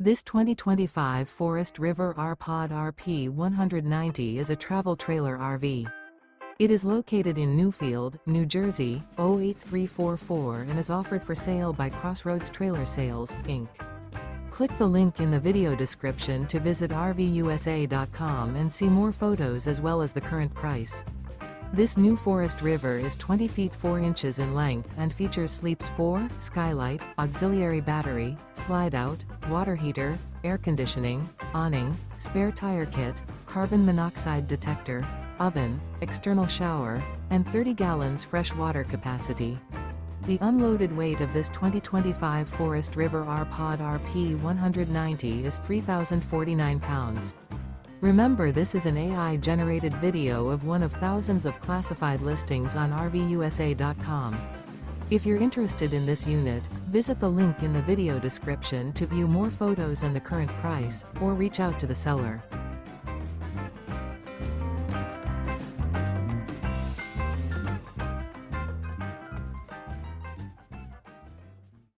This 2025 Forest River R-Pod RP 190 is a travel trailer RV. It is located in Newfield, New Jersey, 08344 and is offered for sale by Crossroads Trailer Sales, Inc. Click the link in the video description to visit RVUSA.com and see more photos as well as the current price. This new Forest River is 20 feet 4 inches in length and features sleeps 4, skylight, auxiliary battery, slide-out, water heater, air conditioning, awning, spare tire kit, carbon monoxide detector, oven, external shower, and 30 gallons fresh water capacity. The unloaded weight of this 2025 Forest River R-Pod RP 190 is 3,049 pounds. Remember, this is an AI-generated video of one of thousands of classified listings on RVUSA.com. If you're interested in this unit, visit the link in the video description to view more photos and the current price, or reach out to the seller.